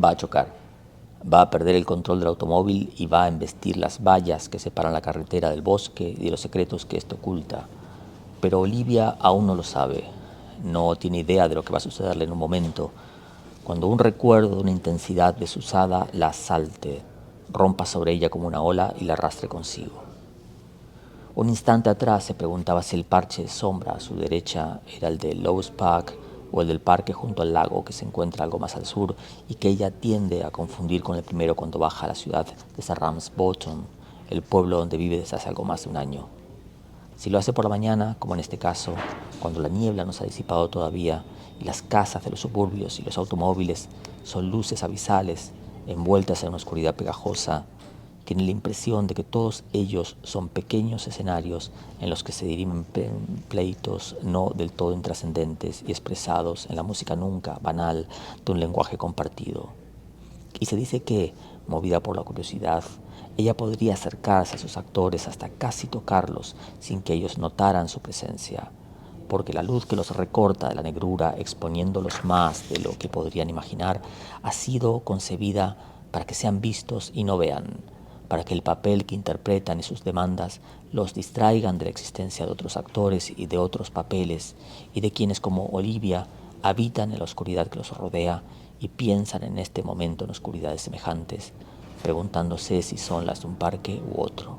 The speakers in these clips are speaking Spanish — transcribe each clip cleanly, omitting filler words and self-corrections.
Va a chocar, va a perder el control del automóvil y va a embestir las vallas que separan la carretera del bosque y de los secretos que esto oculta. Pero Olivia aún no lo sabe, no tiene idea de lo que va a sucederle en un momento, cuando un recuerdo de una intensidad desusada la asalte, rompa sobre ella como una ola y la arrastre consigo. Un instante atrás se preguntaba si el parche de sombra a su derecha era el de Lowe's Park o el del parque junto al lago que se encuentra algo más al sur y que ella tiende a confundir con el primero cuando baja a la ciudad de Ramsbottom, el pueblo donde vive desde hace algo más de un año. Si lo hace por la mañana, como en este caso, cuando la niebla no se ha disipado todavía y las casas de los suburbios y los automóviles son luces abisales envueltas en una oscuridad pegajosa, tiene la impresión de que todos ellos son pequeños escenarios en los que se dirimen pleitos no del todo intrascendentes y expresados en la música nunca banal de un lenguaje compartido. Y se dice que, movida por la curiosidad, ella podría acercarse a sus actores hasta casi tocarlos sin que ellos notaran su presencia, porque la luz que los recorta de la negrura, exponiéndolos más de lo que podrían imaginar, ha sido concebida para que sean vistos y no vean, para que el papel que interpretan y sus demandas los distraigan de la existencia de otros actores y de otros papeles y de quienes como Olivia habitan en la oscuridad que los rodea y piensan en este momento en oscuridades semejantes, preguntándose si son las de un parque u otro.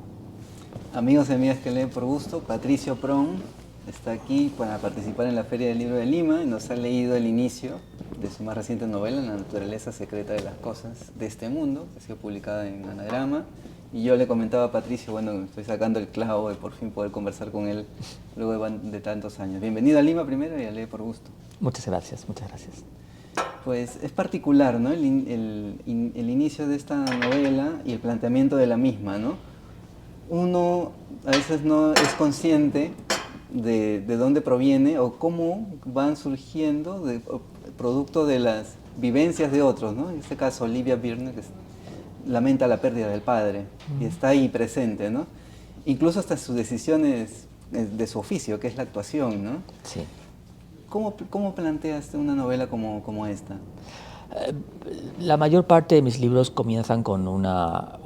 Amigos y amigas que leen por gusto, Patricio Pron está aquí para participar en la Feria del Libro de Lima y nos ha leído el inicio de su más reciente novela, La naturaleza secreta de las cosas de este mundo, que ha sido publicada en Anagrama. Y yo le comentaba a Patricio, bueno, estoy sacando el clavo de por fin poder conversar con él luego de tantos años. Bienvenido a Lima primero y a Lee por Gusto. Muchas gracias, muchas gracias. Pues es particular, ¿no? El inicio de esta novela y el planteamiento de la misma, ¿no? Uno a veces no es consciente de dónde proviene o cómo van surgiendo producto de las vivencias de otros, ¿no? En este caso Olivia Byrne, que lamenta la pérdida del padre y está ahí presente, ¿no? Incluso hasta sus decisiones de su oficio, que es la actuación, ¿no? Sí. ¿Cómo planteas una novela como esta? La mayor parte de mis libros comienzan con una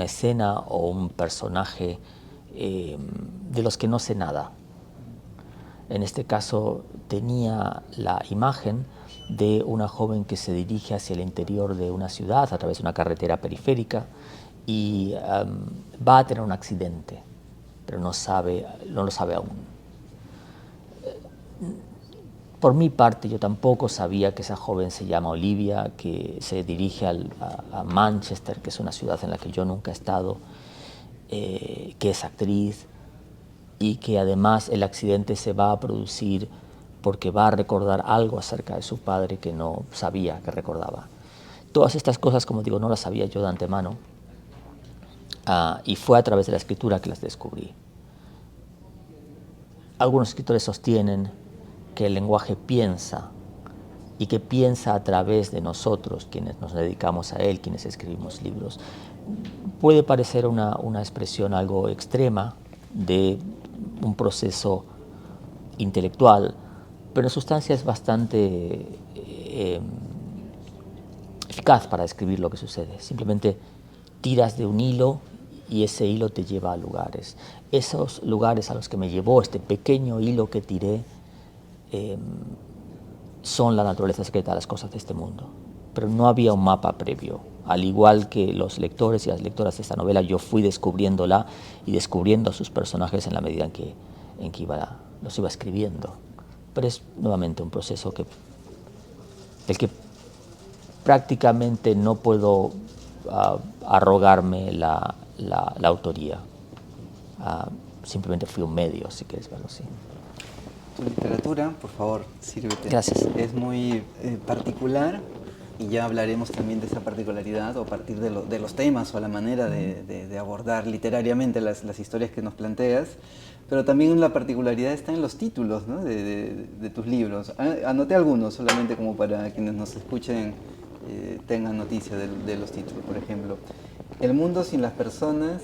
escena o un personaje de los que no sé nada. En este caso tenía la imagen de una joven que se dirige hacia el interior de una ciudad a través de una carretera periférica y va a tener un accidente, pero no lo sabe aún. Por mi parte, yo tampoco sabía que esa joven se llama Olivia, que se dirige a Manchester, que es una ciudad en la que yo nunca he estado, que es actriz y que además el accidente se va a producir porque va a recordar algo acerca de su padre que no sabía que recordaba. Todas estas cosas, como digo, no las sabía yo de antemano y fue a través de la escritura que las descubrí. Algunos escritores sostienen que el lenguaje piensa y que piensa a través de nosotros, quienes nos dedicamos a él, quienes escribimos libros. Puede parecer una expresión algo extrema de un proceso intelectual, pero en sustancia es bastante eficaz para describir lo que sucede. Simplemente tiras de un hilo y ese hilo te lleva a lugares. Esos lugares a los que me llevó este pequeño hilo que tiré son la naturaleza secreta de las cosas de este mundo. Pero no había un mapa previo. Al igual que los lectores y las lectoras de esta novela, yo fui descubriéndola y descubriendo a sus personajes en la medida en que los iba escribiendo. Pero es nuevamente un proceso del que prácticamente no puedo arrogarme la autoría. Simplemente fui un medio, si quieres verlo así. Tu literatura, por favor, sírvete. Gracias. Es muy particular y ya hablaremos también de esa particularidad o a partir de los temas o la manera de abordar literariamente las historias que nos planteas. Pero también la particularidad está en los títulos, ¿no? de tus libros. Anoté algunos solamente como para quienes nos escuchen tengan noticia de los títulos. Por ejemplo, El mundo sin las personas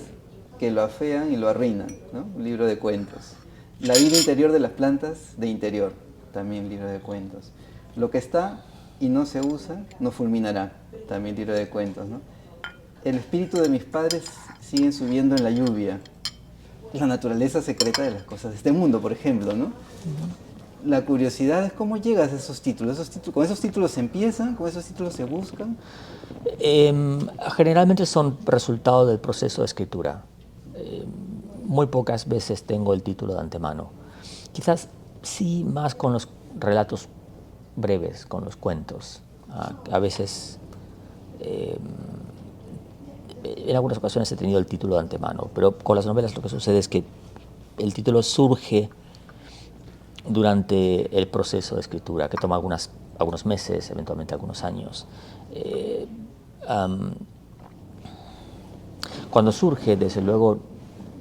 que lo afean y lo arruinan, ¿no? Un libro de cuentos. La vida interior de las plantas de interior, también libro de cuentos. Lo que está y no se usa, no fulminará. También tiro de cuentos, ¿no? El espíritu de mis padres sigue subiendo en la lluvia. La naturaleza secreta de las cosas de este mundo, por ejemplo, ¿no? La curiosidad es cómo llegas a esos títulos. ¿Con esos títulos se empiezan? ¿Con esos títulos se buscan? Generalmente son resultado del proceso de escritura. Muy pocas veces tengo el título de antemano. Quizás sí más con los relatos breves, con los cuentos. A veces, en algunas ocasiones he tenido el título de antemano, pero con las novelas lo que sucede es que el título surge durante el proceso de escritura, que toma algunos meses, eventualmente algunos años. Cuando surge, desde luego,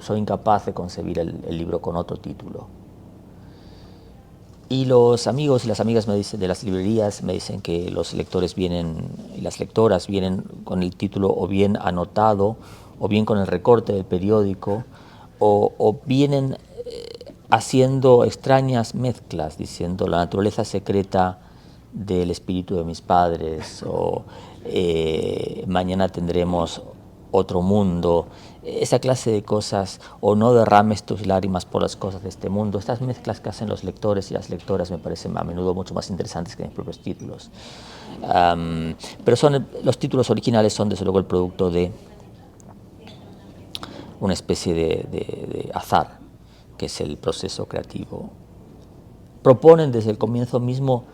soy incapaz de concebir el libro con otro título. Y los amigos y las amigas de las librerías me dicen que los lectores vienen, y las lectoras vienen con el título o bien anotado, o bien con el recorte del periódico, o vienen haciendo extrañas mezclas, diciendo la naturaleza secreta del espíritu de mis padres, o mañana tendremos otro mundo, esa clase de cosas, o no derrames tus lágrimas por las cosas de este mundo. Estas mezclas que hacen los lectores y las lectoras me parecen a menudo mucho más interesantes que mis propios títulos. Pero los títulos originales son desde luego el producto de una especie de azar, que es el proceso creativo. Proponen desde el comienzo mismo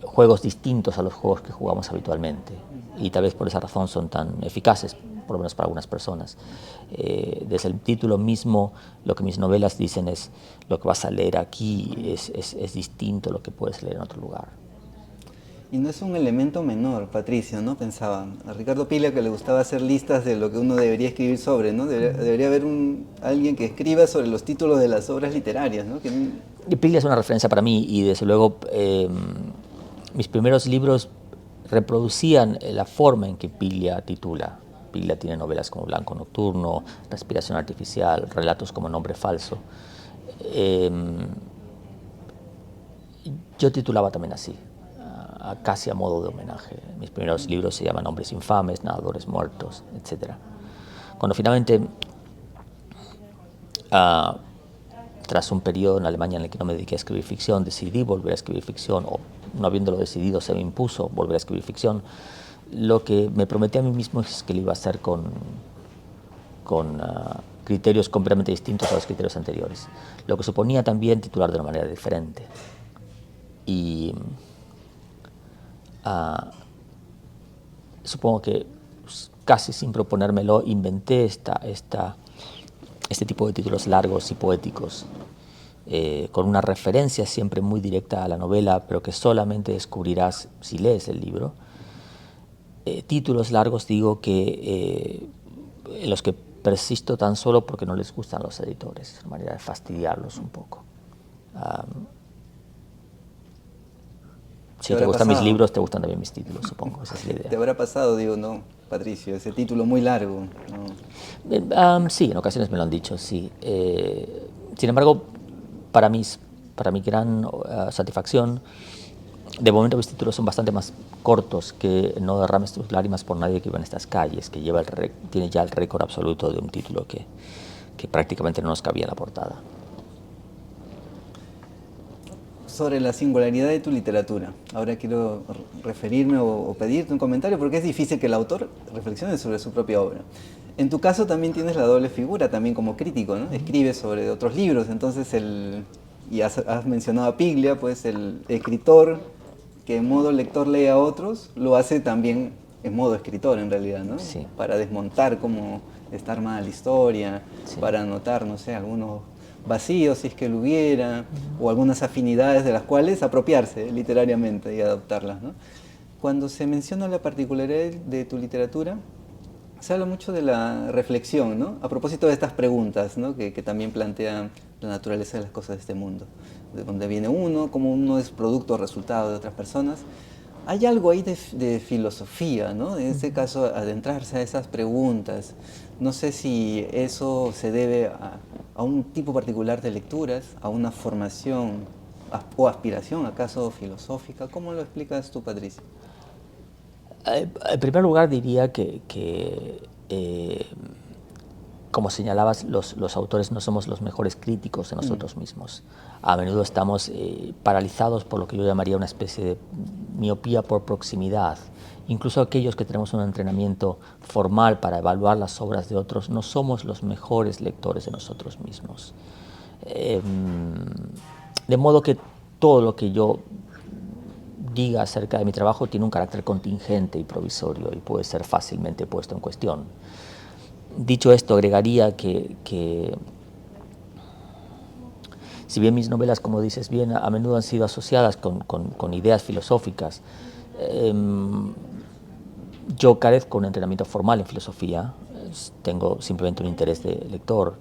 juegos distintos a los juegos que jugamos habitualmente, y tal vez por esa razón son tan eficaces, por lo menos para algunas personas. Desde el título mismo, lo que mis novelas dicen es: lo que vas a leer aquí es distinto a lo que puedes leer en otro lugar. Y no es un elemento menor, Patricio, ¿no? Pensaba. A Ricardo Piglia, que le gustaba hacer listas de lo que uno debería escribir sobre, ¿no? Debería haber alguien que escriba sobre los títulos de las obras literarias, ¿no? Piglia es una referencia para mí, y desde luego mis primeros libros reproducían la forma en que Piglia titula. Piglia tiene novelas como Blanco Nocturno, Respiración Artificial, relatos como Nombre Falso. Yo titulaba también así, casi a modo de homenaje. Mis primeros libros se llaman Hombres Infames, Nadadores Muertos, etc. Cuando finalmente, tras un periodo en Alemania en el que no me dediqué a escribir ficción, decidí volver a escribir ficción, o no habiéndolo decidido se me impuso volver a escribir ficción. Lo que me prometí a mí mismo es que lo iba a hacer con criterios completamente distintos a los criterios anteriores, lo que suponía también titular de una manera diferente. Y supongo que casi sin proponérmelo inventé este tipo de títulos largos y poéticos, con una referencia siempre muy directa a la novela, pero que solamente descubrirás si lees el libro. Títulos largos, digo, en los que persisto tan solo porque no les gustan los editores, una manera de fastidiarlos un poco. Si te gustan mis libros, te gustan también mis títulos, supongo, esa es la idea. ¿Te habrá pasado, digo, no, Patricio, ese título muy largo? ¿No? Sí, en ocasiones me lo han dicho, sí. Sin embargo, para mi gran satisfacción, de momento mis títulos son bastante más cortos que No derrames tus lágrimas por nadie que vive en estas calles, que tiene ya el récord absoluto de un título que prácticamente no nos cabía en la portada. Sobre la singularidad de tu literatura. Ahora quiero referirme o pedirte un comentario, porque es difícil que el autor reflexione sobre su propia obra. En tu caso también tienes la doble figura, también como crítico, ¿no? Escribes sobre otros libros, entonces y has mencionado a Piglia, pues el escritor que en modo lector lee a otros, lo hace también en modo escritor en realidad, ¿no? Sí. Para desmontar cómo está armada la historia, Sí. para anotar, no sé, algunos vacíos si es que lo hubiera, o algunas afinidades de las cuales apropiarse literariamente y adoptarlas, ¿no? Cuando se menciona la particularidad de tu literatura, se habla mucho de la reflexión, ¿no? A propósito de estas preguntas, ¿no? que también plantean la naturaleza de las cosas de este mundo, de dónde viene uno, cómo uno es producto o resultado de otras personas. Hay algo ahí de filosofía, ¿no? En este caso, adentrarse a esas preguntas. No sé si eso se debe a un tipo particular de lecturas, a una formación o aspiración acaso filosófica. ¿Cómo lo explicas tú, Patricia? En primer lugar diría como señalabas, los autores no somos los mejores críticos de nosotros mismos. A menudo estamos paralizados por lo que yo llamaría una especie de miopía por proximidad. Incluso aquellos que tenemos un entrenamiento formal para evaluar las obras de otros, no somos los mejores lectores de nosotros mismos. De modo que todo lo que yo diga acerca de mi trabajo tiene un carácter contingente y provisorio y puede ser fácilmente puesto en cuestión. Dicho esto, agregaría que si bien mis novelas, como dices bien, a menudo han sido asociadas con ideas filosóficas, yo carezco de un entrenamiento formal en filosofía, tengo simplemente un interés de lector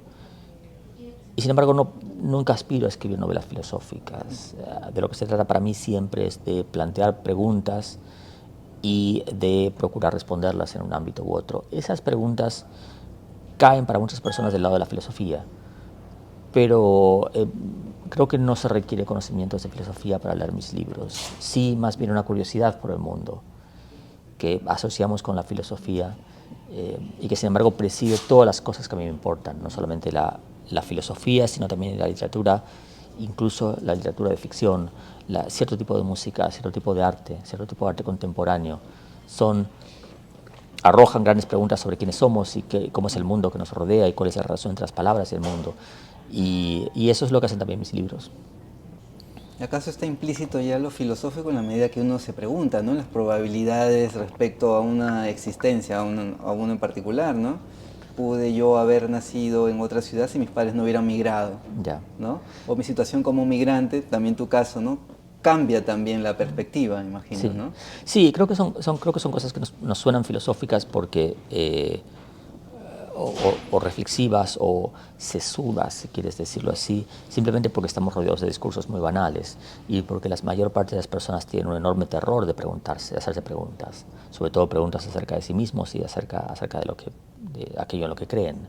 y sin embargo nunca aspiro a escribir novelas filosóficas. De lo que se trata para mí siempre es de plantear preguntas y de procurar responderlas en un ámbito u otro. Esas preguntas caen para muchas personas del lado de la filosofía, pero creo que no se requiere conocimientos de filosofía para leer mis libros. Sí, más bien una curiosidad por el mundo que asociamos con la filosofía y que sin embargo preside todas las cosas que a mí me importan, no solamente la filosofía, sino también la literatura, incluso la literatura de ficción, cierto tipo de música, cierto tipo de arte contemporáneo. Arrojan grandes preguntas sobre quiénes somos y cómo es el mundo que nos rodea y cuál es la relación entre las palabras y el mundo. Y eso es lo que hacen también mis libros. ¿Acaso está implícito ya lo filosófico en la medida que uno se pregunta, ¿no? Las probabilidades respecto a una existencia, a uno en particular, ¿no? ¿Pude yo haber nacido en otra ciudad si mis padres no hubieran migrado? Ya. ¿No? O mi situación como migrante, también tu caso, ¿no? Cambia también la perspectiva, imagino, Sí, ¿no? sí, creo que son cosas que nos suenan filosóficas porque o reflexivas o sesudas, si quieres decirlo así, simplemente porque estamos rodeados de discursos muy banales y porque la mayor parte de las personas tienen un enorme terror de preguntarse, de hacerse preguntas, sobre todo preguntas acerca de sí mismos y acerca de aquello en lo que creen.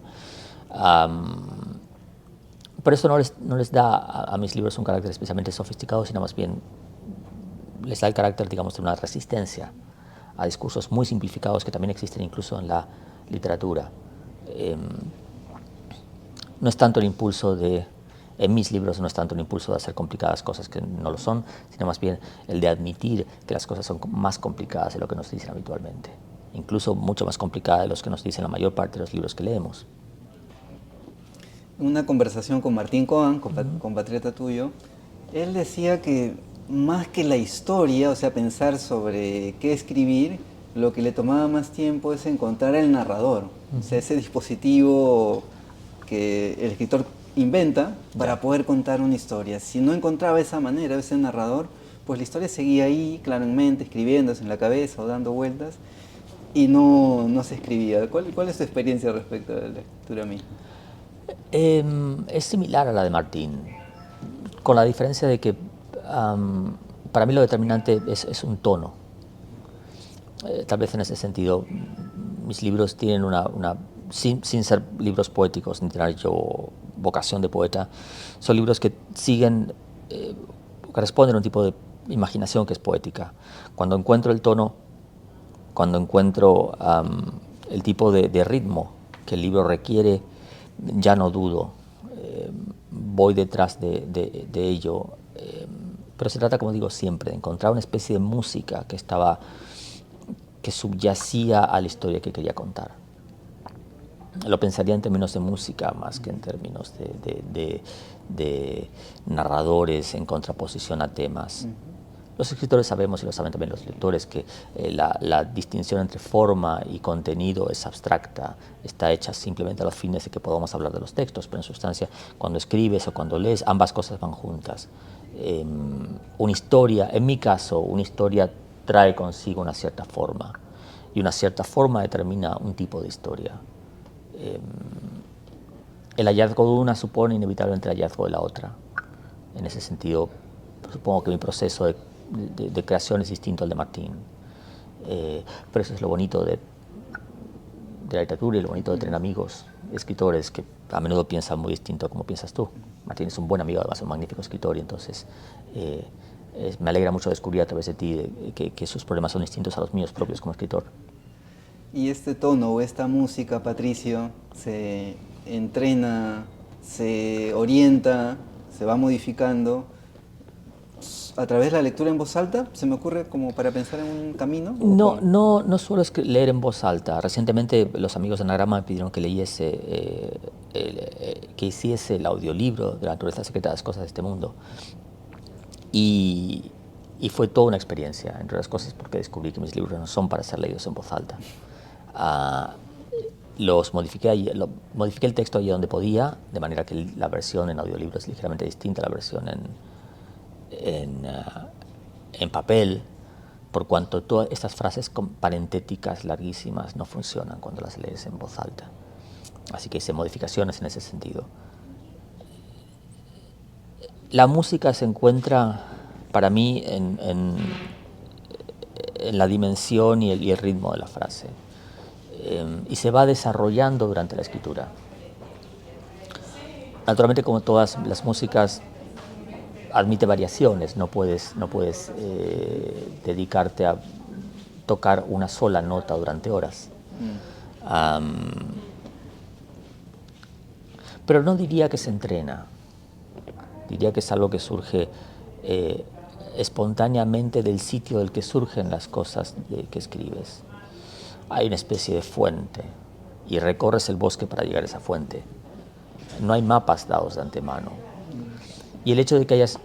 Pero esto no les da a mis libros un carácter especialmente sofisticado, sino más bien les da el carácter, digamos, de una resistencia a discursos muy simplificados que también existen incluso en la literatura. No es tanto el impulso en mis libros no es tanto el impulso de hacer complicadas cosas que no lo son, sino más bien el de admitir que las cosas son más complicadas de lo que nos dicen habitualmente, incluso mucho más complicadas de lo que nos dicen la mayor parte de los libros que leemos. En una conversación con Martín Coan, compatriota tuyo, él decía que más que la historia, o sea, pensar sobre qué escribir, lo que le tomaba más tiempo es encontrar el narrador, o sea, ese dispositivo que el escritor inventa para poder contar una historia. Si no encontraba esa manera, ese narrador, pues la historia seguía ahí, claro, en mente, escribiéndose en la cabeza o dando vueltas, y no se escribía. ¿Cuál es tu experiencia respecto a la lectura misma? Es similar a la de Martín, con la diferencia de que para mí lo determinante es un tono. Tal vez en ese sentido mis libros tienen sin ser libros poéticos ni tener yo vocación de poeta, son libros que corresponden a un tipo de imaginación que es poética. Cuando encuentro el tono, cuando encuentro el tipo de ritmo que el libro requiere, ya no dudo, voy detrás de ello. Pero se trata, como digo siempre, de encontrar una especie de música que subyacía a la historia que quería contar. Lo pensaría en términos de música más que en términos de narradores en contraposición a temas. Los escritores sabemos, y lo saben también los lectores, que la distinción entre forma y contenido es abstracta, está hecha simplemente a los fines de que podamos hablar de los textos, pero en sustancia, cuando escribes o cuando lees, ambas cosas van juntas. Una historia, en mi caso, una historia trae consigo una cierta forma, y una cierta forma determina un tipo de historia. El hallazgo de una supone inevitablemente el hallazgo de la otra. En ese sentido, supongo que mi proceso de creación es distinto al de Martín. Pero eso es lo bonito de bonito de la literatura y lo bonito de tener amigos, escritores que a menudo piensan muy distinto a como piensas tú. Martín es un buen amigo, además un magnífico escritor, y entonces me alegra mucho descubrir a través de ti que sus problemas son distintos a los míos propios como escritor. Y este tono o esta música, Patricio, se entrena, se orienta, se va modificando a través de la lectura en voz alta. ¿Se me ocurre como para pensar en un camino? No suelo leer en voz alta. Recientemente los amigos de Anagrama me pidieron que leyese, que hiciese el audiolibro de la naturaleza secreta de las cosas de este mundo. Y fue toda una experiencia, entre otras cosas porque descubrí que mis libros no son para ser leídos en voz alta. Modifiqué el texto allí donde podía, de manera que la versión en audiolibro es ligeramente distinta a la versión en papel, por cuanto todas estas frases parentéticas larguísimas no funcionan cuando las lees en voz alta. Así que hice modificaciones en ese sentido. La música se encuentra para mí en la dimensión y el ritmo de la frase, y se va desarrollando durante la escritura. Naturalmente, como todas las músicas, admite variaciones, no puedes dedicarte a tocar una sola nota durante horas. Pero no diría que se entrena, diría que es algo que surge espontáneamente del sitio del que surgen las cosas que escribes. Hay una especie de fuente y recorres el bosque para llegar a esa fuente. No hay mapas dados de antemano. Y el hecho de que hayas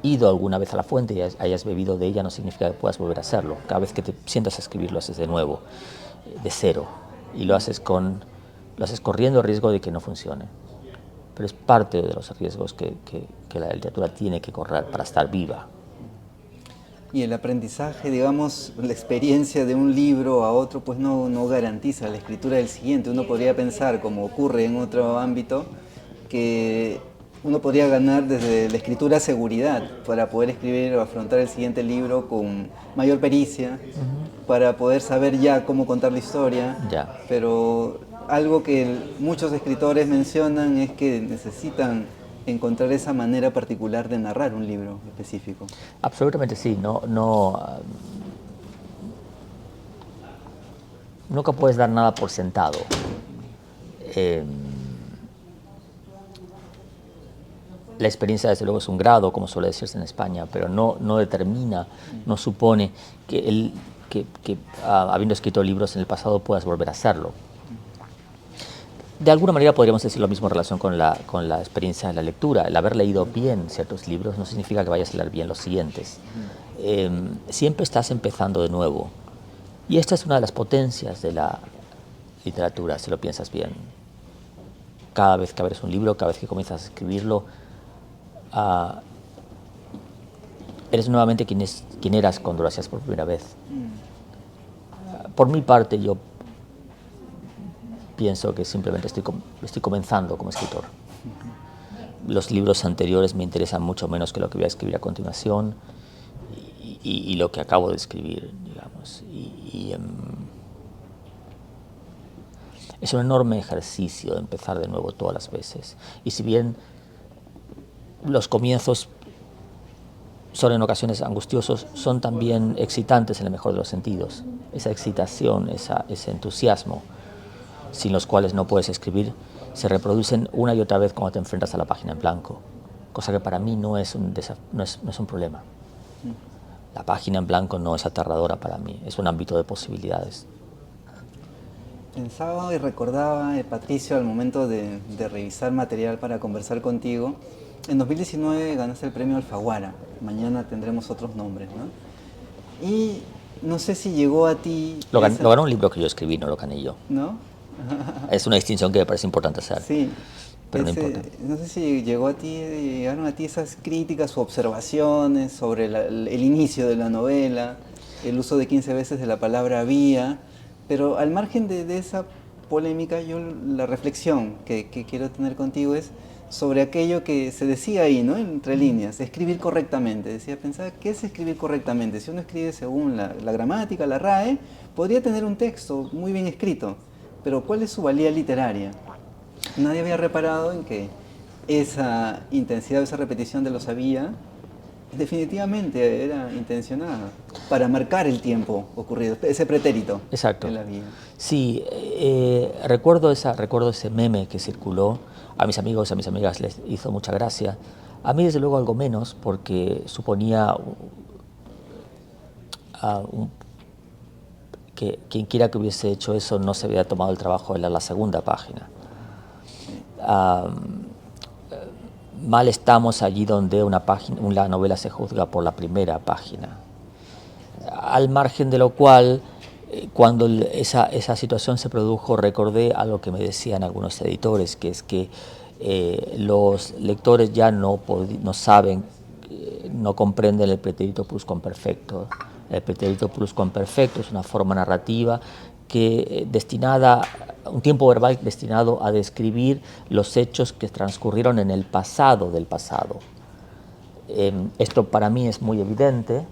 ido alguna vez a la fuente y hayas bebido de ella no significa que puedas volver a hacerlo. Cada vez que te sientas a escribir lo haces de nuevo, de cero, y lo haces corriendo el riesgo de que no funcione. Pero es parte de los riesgos que la literatura tiene que correr para estar viva. Y el aprendizaje, digamos, la experiencia de un libro a otro, pues no garantiza la escritura del siguiente. Uno podría pensar, como ocurre en otro ámbito, que uno podría ganar desde la escritura seguridad para poder escribir o afrontar el siguiente libro con mayor pericia, para poder saber ya cómo contar la historia. Ya. Pero algo que muchos escritores mencionan es que necesitan encontrar esa manera particular de narrar un libro específico. Absolutamente sí. Nunca puedes dar nada por sentado. La experiencia, desde luego, es un grado, como suele decirse en España, pero no determina, no supone que habiendo escrito libros en el pasado puedas volver a hacerlo. De alguna manera podríamos decir lo mismo en relación con la experiencia de la lectura. El haber leído bien ciertos libros no significa que vayas a leer bien los siguientes. Siempre estás empezando de nuevo. Y esta es una de las potencias de la literatura, si lo piensas bien. Cada vez que abres un libro, cada vez que comienzas a escribirlo, eres nuevamente quien eras cuando lo hacías por primera vez. Por mi parte, yo pienso que simplemente estoy comenzando como escritor. Los libros anteriores me interesan mucho menos que lo que voy a escribir a continuación y lo que acabo de escribir, digamos. Es un enorme ejercicio de empezar de nuevo todas las veces. Y si bien los comienzos son en ocasiones angustiosos, son también excitantes en el mejor de los sentidos. Esa excitación, ese entusiasmo, sin los cuales no puedes escribir, se reproducen una y otra vez cuando te enfrentas a la página en blanco, cosa que para mí no es un problema. La página en blanco no es aterradora para mí, es un ámbito de posibilidades. Pensaba y recordaba, Patricio, al momento de revisar material para conversar contigo, en 2019 ganaste el premio Alfaguara, mañana tendremos otros nombres, ¿no? Y no sé si llegó a ti... Lo ganó un libro que yo escribí, no lo gané yo. ¿No? Es una distinción que me parece importante hacer. Sí. Pero no importa. No sé si llegaron a ti esas críticas o observaciones sobre el inicio de la novela, el uso de 15 veces de la palabra había, pero al margen de esa polémica, la reflexión que quiero tener contigo es sobre aquello que se decía ahí, ¿no? Entre líneas, escribir correctamente. Decía, pensaba, ¿qué es escribir correctamente? Si uno escribe según la gramática, la RAE, podría tener un texto muy bien escrito, pero ¿cuál es su valía literaria? Nadie había reparado en que esa intensidad, esa repetición de lo sabía, definitivamente era intencionada para marcar el tiempo ocurrido, ese pretérito. Exacto. En la vida. Sí, recuerdo ese meme que circuló. A mis amigos y a mis amigas les hizo mucha gracia. A mí, desde luego, algo menos, porque suponía que quien quiera que hubiese hecho eso no se había tomado el trabajo de leer la segunda página. Mal estamos allí donde una novela se juzga por la primera página. Al margen de lo cual, cuando esa situación se produjo, recordé algo que me decían algunos editores, que es que los lectores ya no saben, no comprenden el pretérito pluscuamperfecto. El pretérito pluscuamperfecto es una forma narrativa que un tiempo verbal destinado a describir los hechos que transcurrieron en el pasado del pasado. Esto para mí es muy evidente,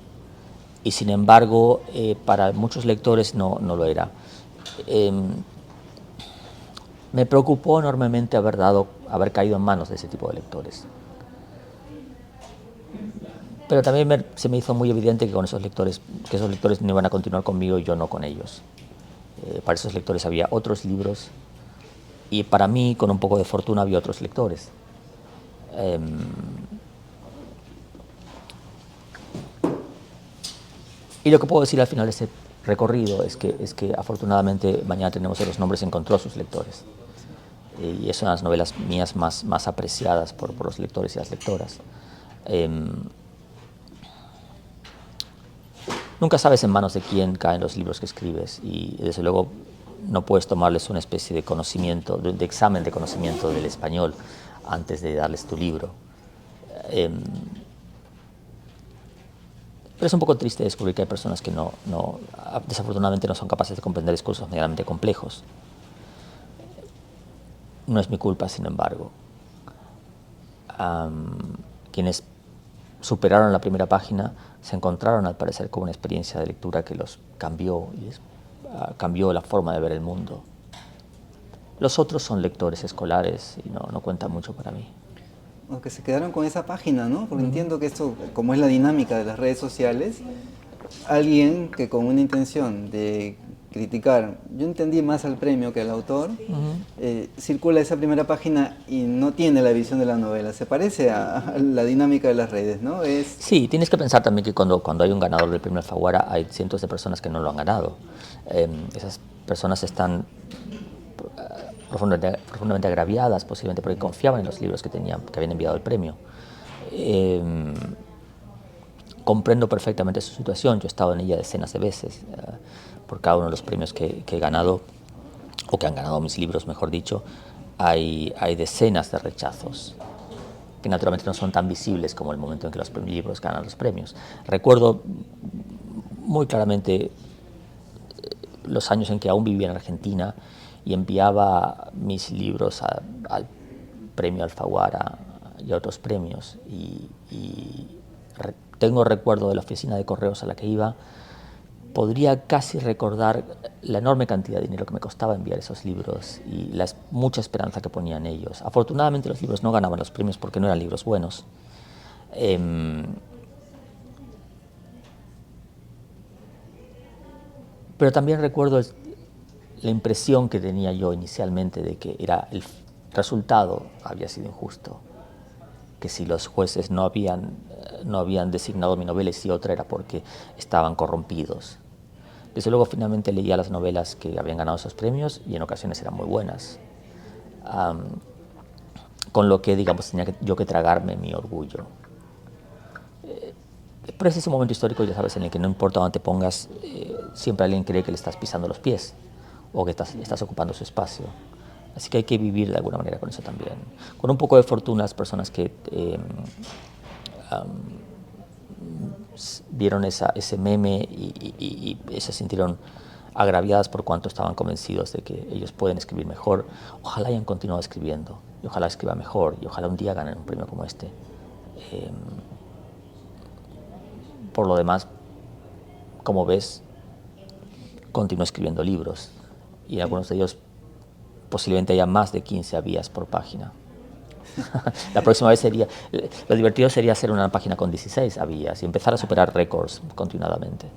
y sin embargo para muchos lectores no lo era. Me preocupó enormemente haber caído en manos de ese tipo de lectores. Pero también se me hizo muy evidente que esos lectores no iban a continuar conmigo y yo no con ellos. Para esos lectores había otros libros, y para mí, con un poco de fortuna, había otros lectores. Y lo que puedo decir al final de este recorrido es que afortunadamente mañana tenemos los nombres encontró a sus lectores. Y son las novelas mías más apreciadas por los lectores y las lectoras. Nunca sabes en manos de quién caen los libros que escribes, y desde luego no puedes tomarles una especie de conocimiento, de examen de conocimiento del español antes de darles tu libro. Pero es un poco triste descubrir que hay personas que desafortunadamente no son capaces de comprender discursos medianamente complejos. No es mi culpa, sin embargo. Quienes superaron la primera página se encontraron, al parecer, con una experiencia de lectura que los cambió y cambió la forma de ver el mundo. Los otros son lectores escolares y no cuentan mucho para mí. O que se quedaron con esa página, ¿no? Porque entiendo que esto, como es la dinámica de las redes sociales, alguien que con una intención de criticar, yo entendí más al premio que al autor, circula esa primera página y no tiene la visión de la novela. Se parece a la dinámica de las redes, ¿no? Sí, tienes que pensar también que cuando hay un ganador del premio Alfaguara hay cientos de personas que no lo han ganado. Esas personas están profundamente agraviadas, posiblemente porque confiaban en los libros que habían enviado el premio. Comprendo perfectamente su situación. Yo he estado en ella decenas de veces. Por cada uno de los premios que he ganado, o que han ganado mis libros, mejor dicho, hay decenas de rechazos, que naturalmente no son tan visibles como el momento en que los libros ganan los premios. Recuerdo muy claramente los años en que aún vivía en Argentina y enviaba mis libros al premio Alfaguara y a otros premios, tengo recuerdo de la oficina de correos a la que iba. Podría casi recordar la enorme cantidad de dinero que me costaba enviar esos libros y la mucha esperanza que ponía en ellos. Afortunadamente los libros no ganaban los premios porque no eran libros buenos. Pero también recuerdo la impresión que tenía yo inicialmente de que el resultado había sido injusto, que si los jueces no habían designado mi novela y si otra era porque estaban corrompidos. Desde luego, finalmente leía las novelas que habían ganado esos premios y en ocasiones eran muy buenas, con lo que, digamos, tenía yo que tragarme mi orgullo. Pero ese es un momento histórico, ya sabes, en el que no importa dónde te pongas, siempre alguien cree que le estás pisando los pies o que estás ocupando su espacio. Así que hay que vivir de alguna manera con eso también. Con un poco de fortuna, las personas que vieron ese meme y se sintieron agraviadas por cuanto estaban convencidos de que ellos pueden escribir mejor. Ojalá hayan continuado escribiendo, y ojalá escriba mejor, y ojalá un día ganen un premio como este. Por lo demás, como ves, continúo escribiendo libros, y algunos de ellos posiblemente haya más de 15 avías por página. La próxima vez sería, lo divertido sería hacer una página con 16 avías y empezar a superar récords continuadamente.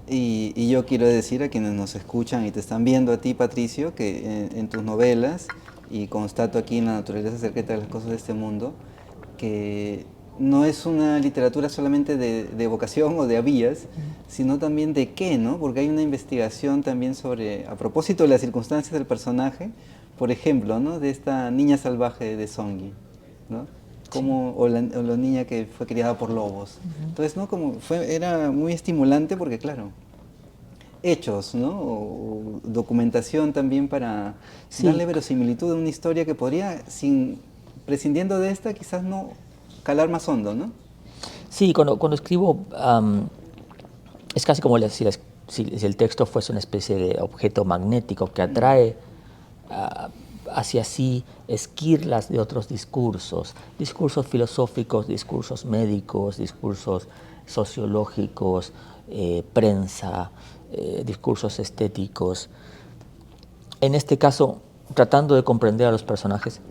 Y yo quiero decir a quienes nos escuchan y te están viendo a ti, Patricio, que en tus novelas, y constato aquí en La naturaleza secreta de las cosas de este mundo, que no es una literatura solamente de evocación o de avías, sino también de qué, ¿no? Porque hay una investigación también sobre, a propósito de las circunstancias del personaje, por ejemplo, ¿no? De esta niña salvaje de Songi, ¿no? Como, o la niña que fue criada por lobos. Entonces, ¿no? Como era muy estimulante porque, claro, hechos, ¿no? O documentación también para darle verosimilitud a una historia que podría, prescindiendo de esta, quizás no calar más hondo, ¿no? Sí, cuando escribo, es casi como si el texto fuese una especie de objeto magnético que atrae hacia sí esquirlas de otros discursos filosóficos, discursos médicos, discursos sociológicos, prensa, discursos estéticos. En este caso, tratando de comprender a los personajes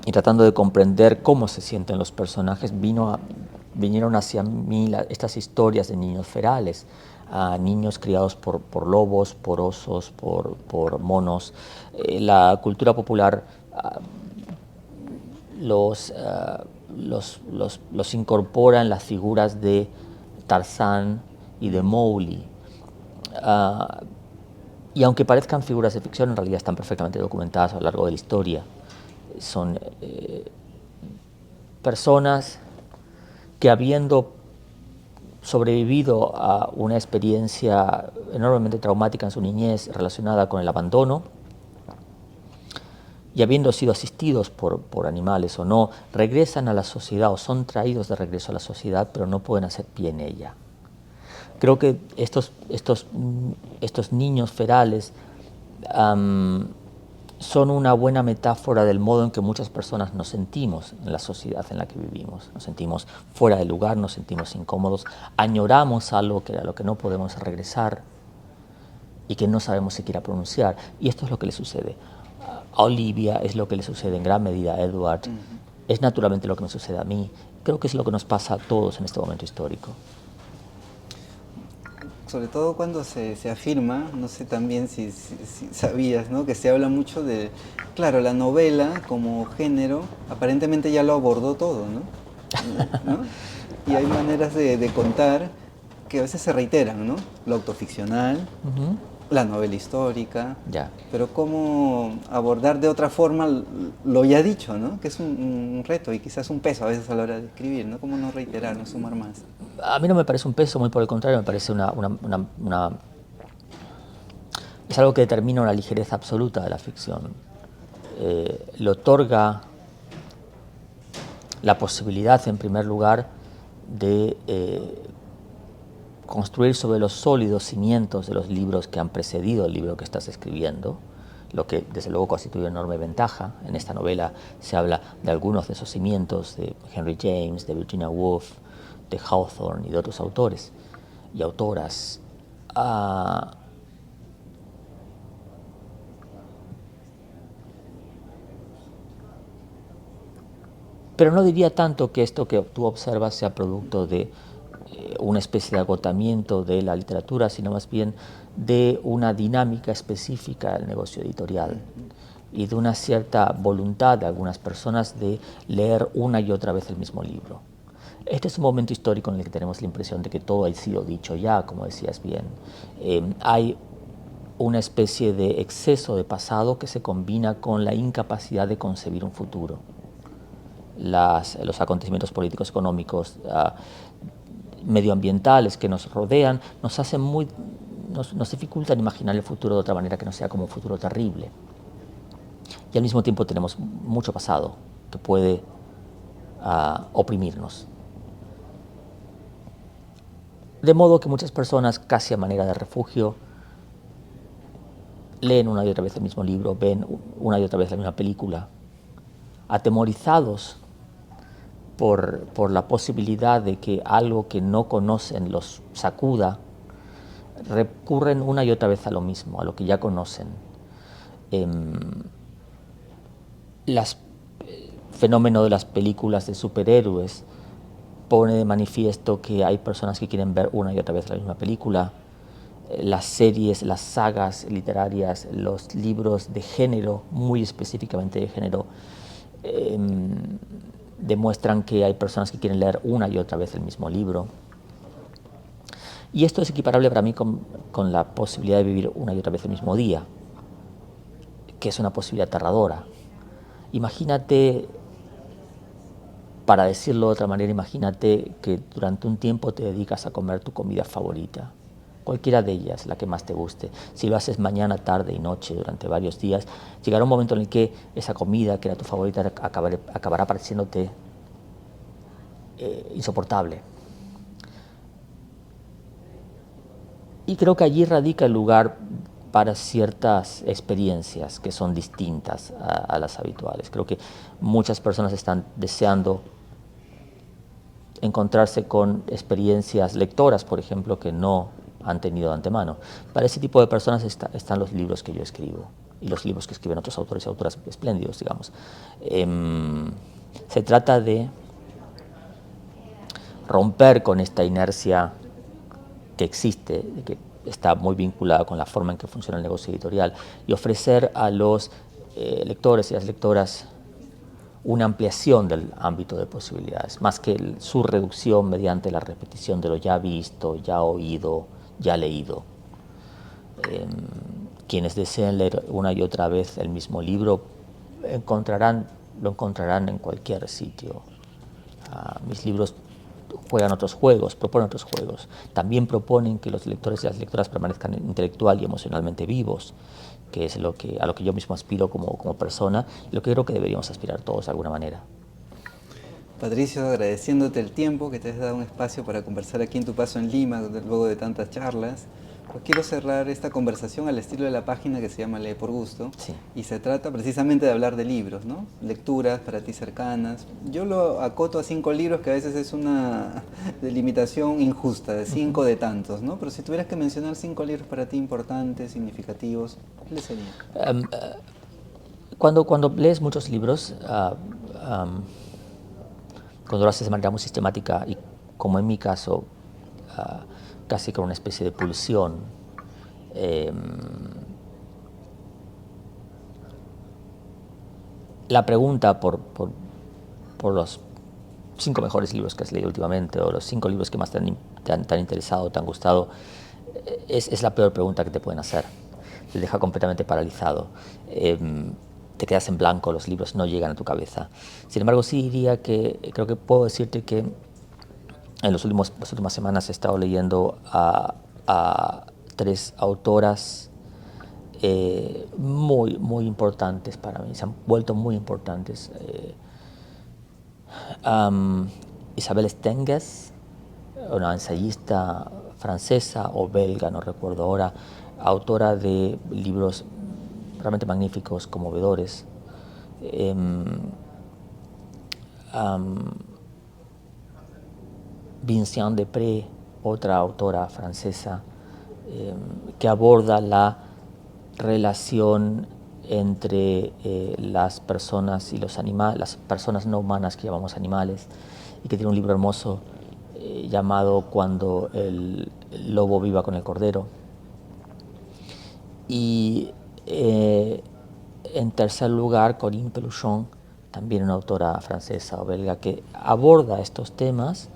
y tratando de comprender cómo se sienten los personajes, vinieron hacia mí estas historias de niños ferales, niños criados por lobos, por osos, por monos. La cultura popular los incorpora en las figuras de Tarzán y de Mowgli. Y aunque parezcan figuras de ficción, en realidad están perfectamente documentadas a lo largo de la historia. Son personas que, habiendo sobrevivido a una experiencia enormemente traumática en su niñez relacionada con el abandono, y habiendo sido asistidos por animales o no, regresan a la sociedad o son traídos de regreso a la sociedad, pero no pueden hacer pie en ella. Creo que estos niños ferales son una buena metáfora del modo en que muchas personas nos sentimos en la sociedad en la que vivimos. Nos sentimos fuera de lugar, nos sentimos incómodos, añoramos algo que a lo que no podemos regresar y que no sabemos siquiera pronunciar. Y esto es lo que le sucede a Olivia, es lo que le sucede en gran medida a Edward, es naturalmente lo que me sucede a mí. Creo que es lo que nos pasa a todos en este momento histórico. Sobre todo cuando se afirma, no sé también si sabías, ¿no? Que se habla mucho de, claro, la novela como género, aparentemente ya lo abordó todo, ¿no? Y hay maneras de contar que a veces se reiteran, ¿no? Lo autoficcional, la novela histórica, pero cómo abordar de otra forma lo ya dicho, ¿no? Que es un reto y quizás un peso a veces a la hora de escribir, ¿no? Cómo no reiterar, no sumar más. A mí no me parece un peso, muy por el contrario, me parece es algo que determina una ligereza absoluta de la ficción. Le otorga la posibilidad, en primer lugar, de construir sobre los sólidos cimientos de los libros que han precedido el libro que estás escribiendo, lo que desde luego constituye una enorme ventaja. En esta novela se habla de algunos de esos cimientos, de Henry James, de Virginia Woolf, de Hawthorne y de otros autores y autoras. Pero no diría tanto que esto que tú observas sea producto de una especie de agotamiento de la literatura, sino más bien de una dinámica específica del negocio editorial y de una cierta voluntad de algunas personas de leer una y otra vez el mismo libro. Este es un momento histórico en el que tenemos la impresión de que todo ha sido dicho ya, como decías bien. Hay una especie de exceso de pasado que se combina con la incapacidad de concebir un futuro. Los acontecimientos políticos, económicos, medioambientales que nos rodean nos dificultan imaginar el futuro de otra manera que no sea como un futuro terrible. Y al mismo tiempo tenemos mucho pasado que puede oprimirnos. De modo que muchas personas, casi a manera de refugio, leen una y otra vez el mismo libro, ven una y otra vez la misma película, atemorizados por la posibilidad de que algo que no conocen los sacuda, recurren una y otra vez a lo mismo, a lo que ya conocen. El fenómeno de las películas de superhéroes pone de manifiesto que hay personas que quieren ver una y otra vez la misma película. Las series, las sagas literarias, los libros de género, muy específicamente de género, demuestran que hay personas que quieren leer una y otra vez el mismo libro. Y esto es equiparable para mí con la posibilidad de vivir una y otra vez el mismo día, que es una posibilidad aterradora. Imagínate, para decirlo de otra manera, imagínate que durante un tiempo te dedicas a comer tu comida favorita, cualquiera de ellas, la que más te guste. Si lo haces mañana, tarde y noche durante varios días, llegará un momento en el que esa comida que era tu favorita acabará pareciéndote insoportable. Y creo que allí radica el lugar para ciertas experiencias que son distintas a las habituales. Creo que muchas personas están deseando encontrarse con experiencias lectoras, por ejemplo, que no han tenido de antemano. Para ese tipo de personas están los libros que yo escribo y los libros que escriben otros autores y autoras espléndidos, digamos. Se trata de romper con esta inercia que existe, que está muy vinculada con la forma en que funciona el negocio editorial, y ofrecer a los lectores y las lectoras una ampliación del ámbito de posibilidades, más que su reducción mediante la repetición de lo ya visto, ya oído, ya leído. Quienes deseen leer una y otra vez el mismo libro lo encontrarán en cualquier sitio. Mis libros juegan otros juegos, proponen otros juegos. También proponen que los lectores y las lectoras permanezcan intelectual y emocionalmente vivos, que es a lo que yo mismo aspiro como persona, y lo que creo que deberíamos aspirar todos de alguna manera. Patricio, agradeciéndote el tiempo que te has dado un espacio para conversar aquí en tu paso en Lima, luego de tantas charlas, pues quiero cerrar esta conversación al estilo de la página que se llama Lee por Gusto. Sí. Y se trata precisamente de hablar de libros, ¿no? Lecturas para ti cercanas. Yo lo acoto a 5 libros, que a veces es una delimitación injusta, de 5 de tantos, ¿no? Pero si tuvieras que mencionar 5 libros para ti importantes, significativos, ¿cuáles serían? Cuando lees muchos libros, cuando lo haces de manera muy sistemática y, como en mi caso, casi con una especie de pulsión, la pregunta por los 5 mejores libros que has leído últimamente, o los 5 libros que más te han interesado, te han gustado, es la peor pregunta que te pueden hacer. Te deja completamente paralizado. Te quedas en blanco, los libros no llegan a tu cabeza. Sin embargo, sí diría que creo que puedo decirte que en las últimas semanas he estado leyendo a 3 autoras muy importantes para mí, se han vuelto muy importantes. Isabel Stengers, una ensayista francesa o belga, no recuerdo ahora, autora de libros realmente magníficos, conmovedores. Vinciane Desprez, otra autora francesa, que aborda la relación entre las personas y los animales, las personas no humanas que llamamos animales, y que tiene un libro hermoso llamado Cuando el lobo viva con el cordero. Y en tercer lugar, Corinne Peluchon, también una autora francesa o belga, que aborda estos temas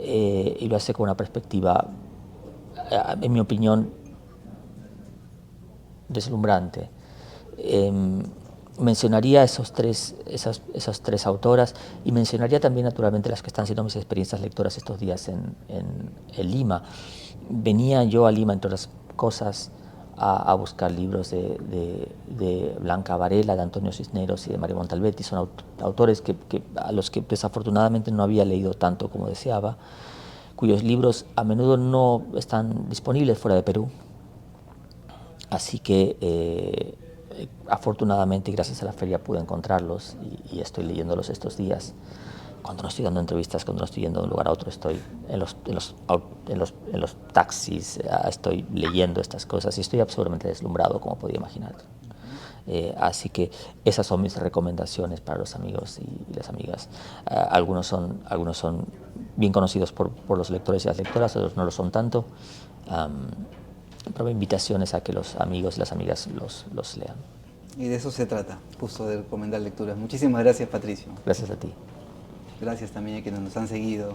y lo hace con una perspectiva, en mi opinión, deslumbrante. Mencionaría esas tres autoras, y mencionaría también naturalmente las que están siendo mis experiencias lectoras estos días en Lima. Venía yo a Lima, entre otras cosas, a buscar libros de Blanca Varela, de Antonio Cisneros y de Mario Montalbetti. Son autores a los que desafortunadamente no había leído tanto como deseaba, cuyos libros a menudo no están disponibles fuera de Perú. Así que afortunadamente, gracias a la feria pude encontrarlos y estoy leyéndolos estos días. Cuando no estoy dando entrevistas, cuando no estoy yendo de un lugar a otro, estoy en los taxis, estoy leyendo estas cosas y estoy absolutamente deslumbrado, como podía imaginar. Así que esas son mis recomendaciones para los amigos y las amigas. Algunos son bien conocidos por los lectores y las lectoras, otros no lo son tanto. Pero mi invitación es a que los amigos y las amigas los lean. Y de eso se trata, justo de recomendar lecturas. Muchísimas gracias, Patricio. Gracias a ti. Gracias también a quienes nos han seguido.